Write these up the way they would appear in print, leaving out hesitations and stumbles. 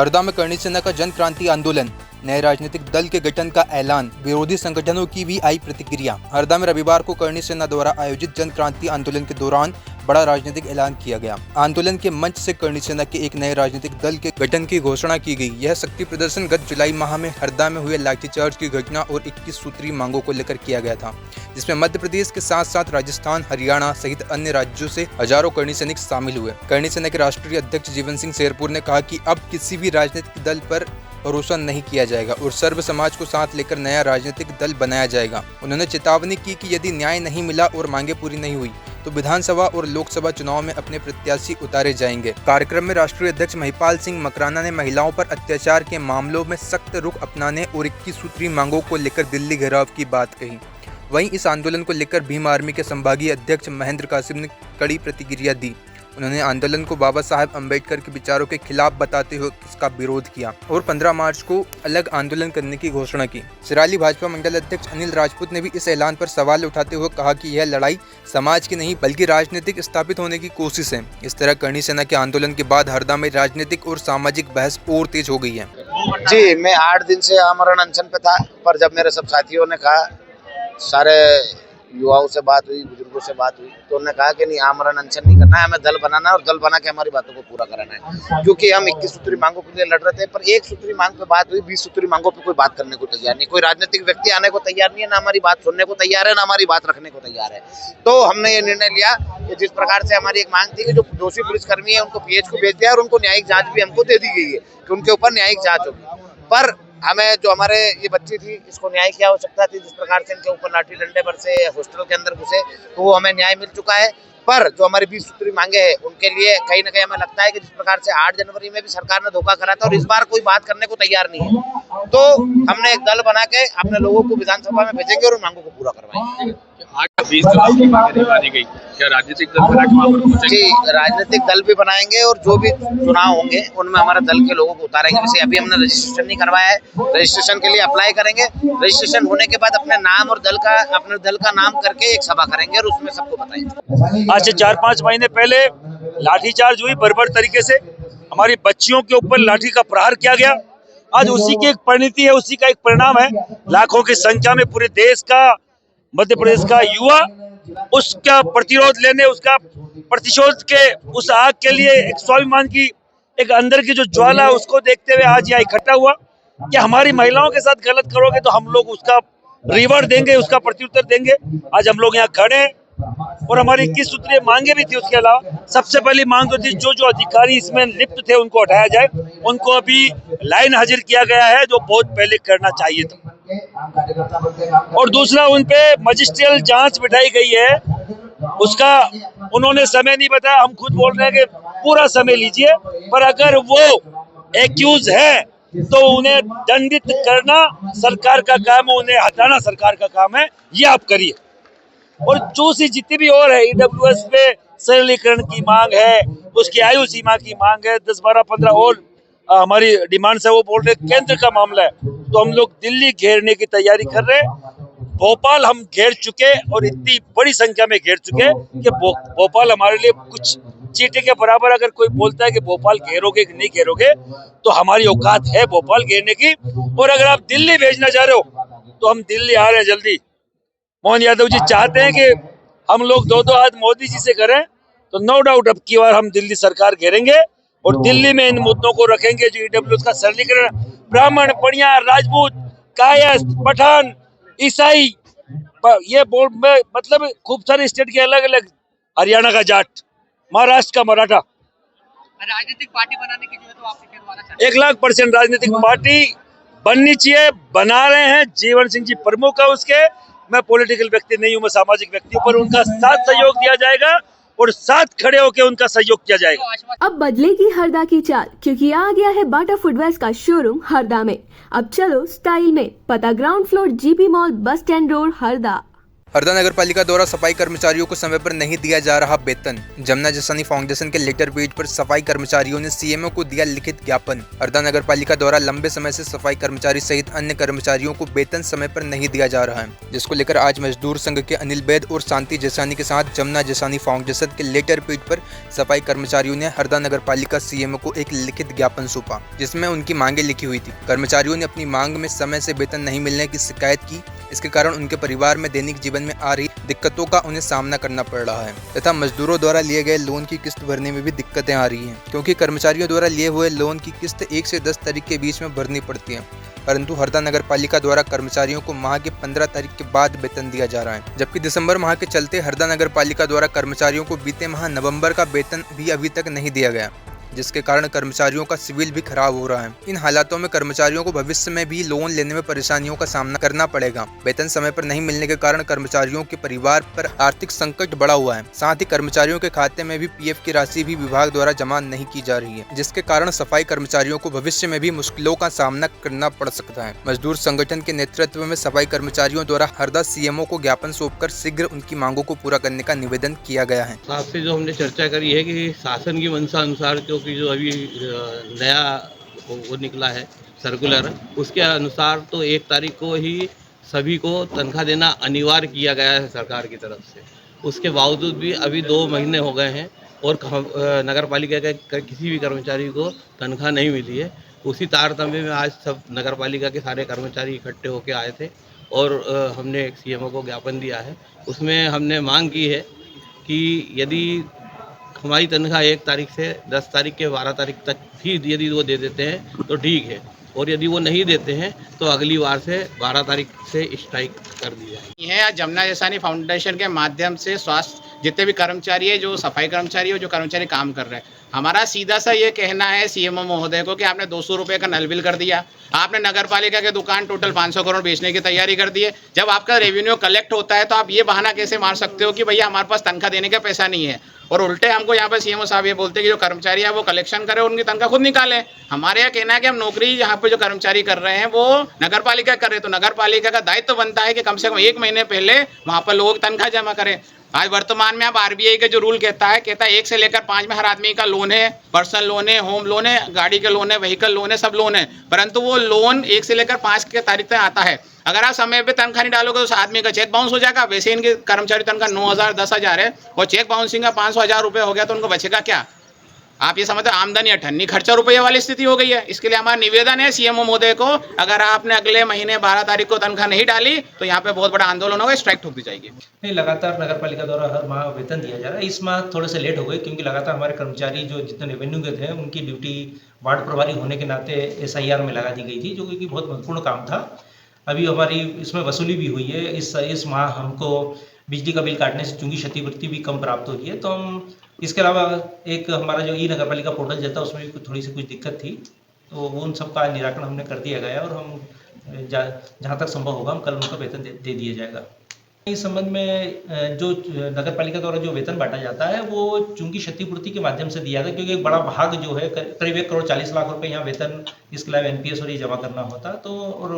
हरदा में करणी सेना का जन क्रांति आंदोलन, नए राजनीतिक दल के गठन का ऐलान, विरोधी संगठनों की भी आई प्रतिक्रिया। हरदा में रविवार को करणी सेना द्वारा आयोजित जन क्रांति आंदोलन के दौरान बड़ा राजनीतिक ऐलान किया गया। आंदोलन के मंच से करणी सेना के एक नए राजनीतिक दल के गठन की घोषणा की गई। यह शक्ति प्रदर्शन गत जुलाई माह में हरदा में हुए लाठीचार्ज की घटना और 21 सूत्री मांगों को लेकर किया गया था, जिसमें मध्य प्रदेश के साथ साथ राजस्थान, हरियाणा सहित अन्य राज्यों से हजारों करणी सैनिक शामिल हुए। करणी सेना के राष्ट्रीय अध्यक्ष जीवन सिंह शेरपुर ने कहा कि अब किसी भी राजनीतिक दल पर भरोसा नहीं किया जाएगा और सर्व समाज को साथ लेकर नया राजनीतिक दल बनाया जाएगा। उन्होंने चेतावनी की कि यदि न्याय नहीं मिला और मांगे पूरी नहीं हुई तो विधानसभा और लोकसभा चुनाव में अपने प्रत्याशी उतारे जाएंगे। कार्यक्रम में राष्ट्रीय अध्यक्ष महिपाल सिंह मकराना ने महिलाओं पर अत्याचार के मामलों में सख्त रुख अपनाने और 21 सूत्री मांगों को लेकर दिल्ली घेराव की बात कही। वहीं इस आंदोलन को लेकर भीम आर्मी के संभागीय अध्यक्ष महेंद्र कासिम ने कड़ी प्रतिक्रिया दी। उन्होंने आंदोलन को बाबा साहेब अम्बेडकर के विचारों के खिलाफ बताते हुए इसका विरोध किया और 15 मार्च को अलग आंदोलन करने की घोषणा की। सिराली भाजपा मंडल अध्यक्ष अनिल राजपूत ने भी इस ऐलान पर सवाल उठाते हुए कहा कि यह लड़ाई समाज की नहीं बल्कि राजनीतिक स्थापित होने की कोशिश है। इस तरह करणी सेना के आंदोलन के बाद हरदा में राजनीतिक और सामाजिक बहस और तेज हो गई है। जी, मैं 8 दिन से आमरण अनशन पे था, पर जब मेरे सब साथियों ने कहा, सारे युवाओं से बात हुई, बुजुर्गों से बात हुई, तो उन्होंने कहा कि नहीं, आमरण अनशन नहीं करना है, हमें दल बनाना है और दल बना के हमारी बातों को पूरा कराना है। क्योंकि हम 21 सूत्री मांगों के लिए लड़ रहे थे, पर एक सूत्री मांग पे बात हुई, 20 सूत्री मांगों पे कोई बात करने को तैयार नहीं, कोई राजनीतिक व्यक्ति आने को तैयार नहीं है, ना हमारी बात सुनने को तैयार है, ना हमारी बात रखने को तैयार है। तो हमने ये निर्णय लिया कि जिस प्रकार से हमारी एक मांग थी कि जो दोषी पुलिसकर्मी है उनको पीएच को भेज दिया और उनको न्यायिक जाँच भी हमको दे दी गई है कि उनके ऊपर न्यायिक जाँच होगी। पर हमें जो हमारे ये बच्ची थी, इसको न्याय की आवश्यकता थी, जिस प्रकार से इनके ऊपर लाठी डंडे बरसे, हॉस्टल के अंदर घुसे, तो वो हमें न्याय मिल चुका है। पर जो हमारी 20 सूत्री मांगे हैं उनके लिए कहीं ना कहीं हमें लगता है कि जिस प्रकार से 8 जनवरी में भी सरकार ने धोखा करा था और इस बार कोई बात करने को तैयार नहीं है, तो हमने एक दल बना के अपने लोगों को विधानसभा में भेजेंगे और उन मांगों को पूरा करवाएंगे। 20 दलों की मांगे नहीं मानी गई, क्या राजनीतिक दल बना के वहां पर पहुंचेंगे? जी, राजनीतिक दल भी बनाएंगे और जो भी चुनाव होंगे उनमें हमारे दल के लोगों को उतारेंगे। वैसे अभी हमने रजिस्ट्रेशन नहीं करवाया है, रजिस्ट्रेशन के लिए अप्लाई करेंगे। रजिस्ट्रेशन होने के बाद अपने नाम और अपने दल का नाम करके एक सभा करेंगे और उसमें सबको बताएंगे। आज से 4-5 महीने पहले लाठीचार्ज हुई, बर्बर तरीके से हमारी बच्चियों के ऊपर लाठी का प्रहार किया गया। आज उसी की एक परिणति है, उसी का एक परिणाम है। लाखों की संख्या में पूरे देश का, मध्य प्रदेश का युवा उसका प्रतिरोध लेने, उसका प्रतिशोध के उस आग के लिए एक स्वाभिमान की एक अंदर की जो ज्वाला है उसको देखते हुए आज यहाँ इकट्ठा हुआ कि हमारी महिलाओं के साथ गलत करोगे तो हम लोग उसका रिवर्ट देंगे, उसका प्रत्युत्तर देंगे। आज हम लोग यहाँ खड़े हैं और हमारी 21 सूत्रीय मांगे भी थी। उसके अलावा सबसे पहली मांग तो थी जो अधिकारी इसमें लिप्त थे उनको हटाया जाए, उनको अभी लाइन हाजिर किया गया है जो बहुत पहले करना चाहिए था। और दूसरा, उनपे मजिस्ट्रियल जांच बिठाई गई है, उसका उन्होंने समय नहीं बताया। हम खुद बोल रहे हैं कि पूरा समय लीजिए, पर अगर वो एक्यूज है तो उन्हें दंडित करना सरकार का काम है, उन्हें हटाना सरकार का काम है, ये आप करिए। और दूसरी जितनी भी और है, ईडब्ल्यूएस पे सरलीकरण की मांग है, उसकी आयु सीमा की मांग है, 10, 12, 15 और हमारी डिमांड्स है। वो बोल रहे केंद्र का मामला है, तो हम लोग दिल्ली घेरने की तैयारी कर रहे हैं। भोपाल हम घेर चुके और इतनी बड़ी संख्या में घेर चुके कि भोपाल हमारे लिए कुछ चींटी के बराबर। अगर कोई बोलता है कि भोपाल घेरोगे कि नहीं घेरोगे, तो हमारी औकात है भोपाल घेरने की। और अगर आप दिल्ली भेजना चाह रहे हो तो हम दिल्ली आ रहे हैं जल्दी। मोहन यादव जी चाहते हैं कि हम लोग 2-2 हाथ मोदी जी से करें, तो नो डाउट अब की बार हम दिल्ली सरकार घेरेंगे और दिल्ली में इन मुद्दों को रखेंगे। जो ईडब्ल्यूएस का सरलीकरण, ब्राह्मण, पड़ियार, राजपूत, कायस्थ, पठान, ईसाई, ये बोर्ड में मतलब खूब सारे स्टेट के अलग अलग, हरियाणा का जाट, महाराष्ट्र का मराठा, राजनीतिक पार्टी बनाने की जो तो आप 1,00,000% राजनीतिक पार्टी बननी चाहिए, बना रहे हैं। जीवन सिंह जी प्रमुख है उसके। मैं पॉलिटिकल व्यक्ति नहीं हूँ, मैं सामाजिक व्यक्ति हूँ, पर उनका साथ सहयोग दिया जाएगा और साथ खड़े होकर उनका सहयोग किया जाएगा। अब बदलेगी हरदा की चाल, क्योंकि आ गया है बाटा फुटवेयर्स का शोरूम हरदा में। अब चलो स्टाइल में, पता ground floor GP mall, bus stand road, Harda. Harda नगर पालिका द्वारा सफाई कर्मचारियों को समय पर नहीं दिया जा रहा वेतन। जमुना जसानी फाउंडेशन के लेटर पेज पर सफाई कर्मचारियों ने सीएमओ को दिया लिखित ज्ञापन। हरदा नगर पालिका द्वारा लंबे समय से सफाई कर्मचारी सहित अन्य कर्मचारियों को वेतन समय पर नहीं दिया जा रहा है, जिसको लेकर आज मजदूर संघ के अनिल बैद और शांति जसानी के साथ जमुना जसानी फाउंडेशन के लेटर पेज पर सफाई कर्मचारियों ने हरदा नगर पालिका सीएमओ को एक लिखित ज्ञापन सौंपा, जिसमें उनकी मांगे लिखी हुई थी। कर्मचारियों ने अपनी मांग में समय से वेतन नहीं मिलने की शिकायत की। इसके कारण उनके परिवार में दैनिक जीवन में आ रही दिक्कतों का उन्हें सामना करना पड़ रहा है तथा मजदूरों द्वारा लिए गए लोन की किस्त भरने में भी दिक्कतें आ रही हैं, क्योंकि कर्मचारियों द्वारा लिए हुए लोन की किस्त 1 से 10 तारीख के बीच में भरनी पड़ती है, परंतु हरदा नगर पालिका द्वारा कर्मचारियों को माह के 15 तारीख के बाद वेतन दिया जा रहा है, जबकि दिसंबर माह के चलते हरदा नगर पालिका द्वारा कर्मचारियों को बीते माह नवंबर का वेतन भी अभी तक नहीं दिया गया, जिसके कारण कर्मचारियों का सिविल भी खराब हो रहा है। इन हालातों में कर्मचारियों को भविष्य में भी लोन लेने में परेशानियों का सामना करना पड़ेगा। वेतन समय पर नहीं मिलने के कारण कर्मचारियों के परिवार पर आर्थिक संकट बढ़ा हुआ है। साथ ही कर्मचारियों के खाते में भी पीएफ की राशि भी विभाग द्वारा जमा नहीं की जा रही है, जिसके कारण सफाई कर्मचारियों को भविष्य में भी मुश्किलों का सामना करना पड़ सकता है। मजदूर संगठन के नेतृत्व में सफाई कर्मचारियों द्वारा हरदा सीएमओ को ज्ञापन सौंपकर शीघ्र उनकी मांगों को पूरा करने का निवेदन किया गया है। साथ से जो हमने चर्चा करी है कि शासन की मंशा अनुसार क्योंकि जो अभी नया वो निकला है सर्कुलर, उसके अनुसार तो 1 तारीख को ही सभी को तनख्वाह देना अनिवार्य किया गया है सरकार की तरफ से। उसके बावजूद भी अभी 2 महीने हो गए हैं और नगर पालिका के किसी भी कर्मचारी को तनख्वाह नहीं मिली है। उसी तारतम्य में आज सब नगर पालिका के सारे कर्मचारी इकट्ठे होकर आए थे और हमने एक सीएमओ को ज्ञापन दिया है। उसमें हमने मांग की है कि यदि हमारी तनख्वाह 1 तारीख से 10 तारीख के 12 तारीख तक भी यदि वो दे देते हैं तो ठीक है, और यदि वो नहीं देते हैं तो अगली बार से 12 तारीख से स्ट्राइक कर दी जाएगी। यह जमुना जसानी फाउंडेशन के माध्यम से स्वास्थ्य जितने भी कर्मचारी है, जो सफाई कर्मचारी है, जो कर्मचारी काम कर रहे हैं, हमारा सीधा सा ये कहना है सीएमओ महोदय को कि आपने 200 रुपये का नल बिल कर दिया, आपने नगर पालिका के दुकान टोटल 500 करोड़ बेचने की तैयारी कर दी है। जब आपका रेवेन्यू कलेक्ट होता है तो आप ये बहाना कैसे मार सकते हो कि भैया हमारे पास तनख्वाह देने का पैसा नहीं है, और उल्टे हमको यहाँ पर सीएमओ साहब ये बोलते हैं कि जो कर्मचारी है वो कलेक्शन करे, उनकी तनख्वाह खुद निकालें। हमारे यहाँ कहना है कि हम नौकरी यहाँ पे जो कर्मचारी कर रहे हैं वो नगर पालिका कर रहे हैं, तो नगर पालिका का दायित्व बनता है कि कम से कम 1 महीने पहले वहाँ पर लोग तनख्वाह जमा करें। आज वर्तमान में अब आरबीआई का जो रूल कहता है 1 से लेकर 5 में हर आदमी का लोन है, पर्सनल लोन है, होम लोन है, गाड़ी का लोन है, व्हीकल लोन है, सब लोन है, परंतु वो लोन 1 से लेकर 5 के तारीख तक आता है। अगर आप समय पे तनख्वाह नहीं डालोगे तो उस आदमी का चेक बाउंस हो जाएगा। वैसे इनके कर्मचारी तनख्वाह 9,000 10,000 है और चेक बाउंसिंग का 500,000 रुपये हो गया तो उनको बचेगा क्या? आप ये समझते आमदनी अठन्नी खर्चा रुपये वाली स्थिति हो गई है। इसके लिए हमारा निवेदन है सीएमओ महोदय को, अगर आपने अगले महीने 12 तारीख को तनख्वाह नहीं डाली तो यहाँ पे बहुत बड़ा आंदोलन होगा, स्ट्राइक ठोक दी जाएगी। नहीं, लगातार नगर पालिका द्वारा हर माह वेतन दिया जा रहा है। इस माह थोड़े से लेट हो गए क्योंकि लगातार हमारे कर्मचारी जो जितने रेवेन्यू के थे उनकी ड्यूटी वार्ड प्रभारी होने के नाते SIR में लगा दी गई थी, जो कि बहुत महत्वपूर्ण काम था। अभी हमारी इसमें वसूली भी हुई है। इस माह हमको बिजली का बिल काटने से चूंकि क्षतिपूर्ति भी कम प्राप्त होती है, तो हम इसके अलावा एक हमारा जो नगर पालिका पोर्टल जाता है उसमें भी थोड़ी सी कुछ दिक्कत थी, तो वो उन सब का निराकरण हमने कर दिया गया और हम जहाँ तक संभव होगा हम कल उनका वेतन दे दिया जाएगा। इस संबंध में जो नगर पालिका द्वारा जो वेतन बांटा जाता है वो चूंकि क्षतिपूर्ति के माध्यम से दिया था, क्योंकि एक बड़ा भाग जो है करीब 1 करोड़ 40 लाख रुपए यहाँ वेतन इसके अलावा NPS और ये जमा करना होता, तो और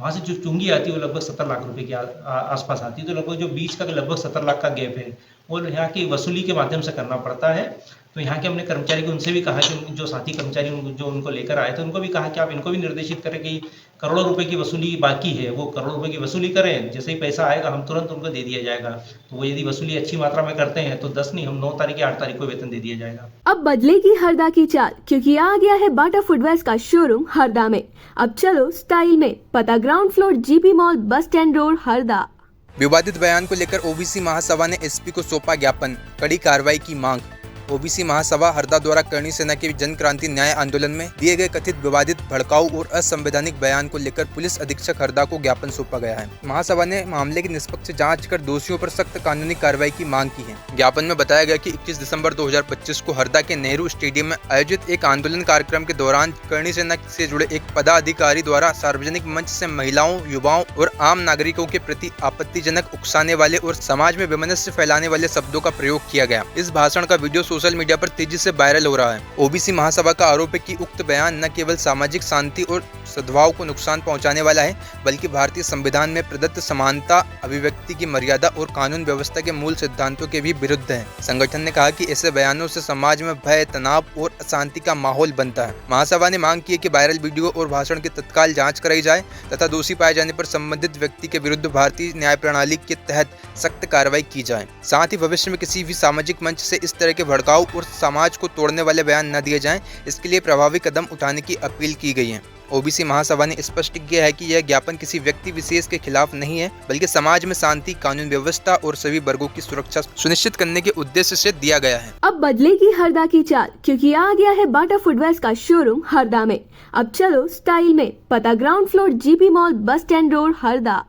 वहाँ से जो चुंगी आती है वो लगभग 70 लाख रुपए के आसपास आती है, तो लगभग जो बीच का लगभग 70 लाख का गैप है वो यहाँ की वसूली के माध्यम से करना पड़ता है। तो यहाँ के हमने कर्मचारी को उनसे भी कहा कि जो साथी कर्मचारी जो उनको लेकर आए थे उनको भी कहा कि आप इनको भी निर्देशित करें कि करोड़ों रुपए की वसूली बाकी है वो करोड़ों रुपए की वसूली करें, जैसे ही पैसा आएगा हम तुरंत उनको दे दिया जाएगा। तो वो यदि वसूली अच्छी मात्रा में करते हैं तो 10 नहीं हम 9 तारीख या 8 तारीख को वेतन दे दिया जाएगा। अब बदलेगी हरदा की चाल, क्योंकि आ गया है बाटा फुटवेयर का शोरूम हरदा में। अब चलो स्टाइल में, पता ground floor GP mall, bus stand road, Harda. विवादित बयान को लेकर ओबीसी महासभा ने SP को सौंपा ज्ञापन, कड़ी कार्रवाई की मांग। ओबीसी महासभा हरदा द्वारा करणी सेना के जन क्रांति न्याय आंदोलन में दिए गए कथित विवादित, भड़काऊ और असंवैधानिक बयान को लेकर पुलिस अधीक्षक हरदा को ज्ञापन सौंपा गया है। महासभा ने मामले की निष्पक्ष जांच कर दोषियों पर सख्त कानूनी कार्रवाई की मांग की है। ज्ञापन में बताया गया कि 21 दिसंबर 2025 को हरदा के नेहरू स्टेडियम में आयोजित एक आंदोलन कार्यक्रम के दौरान करणी सेना से जुड़े एक पदाधिकारी द्वारा सार्वजनिक मंच से महिलाओं, युवाओं और आम नागरिकों के प्रति आपत्तिजनक, उकसाने वाले और समाज में वैमनस्य फैलाने वाले शब्दों का प्रयोग किया गया। इस भाषण का वीडियो सोशल मीडिया पर तेजी से वायरल हो रहा है। ओबीसी महासभा का आरोप है कि उक्त बयान न केवल सामाजिक शांति और सद्भाव को नुकसान पहुंचाने वाला है, बल्कि भारतीय संविधान में प्रदत्त समानता, अभिव्यक्ति की मर्यादा और कानून व्यवस्था के मूल सिद्धांतों के भी विरुद्ध है। संगठन ने कहा कि ऐसे बयानों से समाज में भय, तनाव और अशांति का माहौल बनता है। महासभा ने मांग की है कि वायरल वीडियो और भाषण की तत्काल जांच कराई जाए तथा दोषी पाए जाने पर संबंधित व्यक्ति के विरुद्ध भारतीय न्याय प्रणाली के तहत सख्त कार्रवाई की जाए। साथ ही भविष्य में किसी भी सामाजिक मंच से इस तरह के भड़काऊ और समाज को तोड़ने वाले बयान न दिए जाएं, इसके लिए प्रभावी कदम उठाने की अपील की गई है। ओबीसी महासभा ने स्पष्ट किया है कि यह ज्ञापन किसी व्यक्ति विशेष के खिलाफ नहीं है, बल्कि समाज में शांति, कानून व्यवस्था और सभी वर्गों की सुरक्षा सुनिश्चित करने के उद्देश्य से दिया गया है। अब बदलेगी हरदा की चाल, क्योंकि आ गया है बाटा फुटवेयर्स का शोरूम हरदा में। अब चलो स्टाइल में, पता ground floor GP mall, bus stand road, Harda.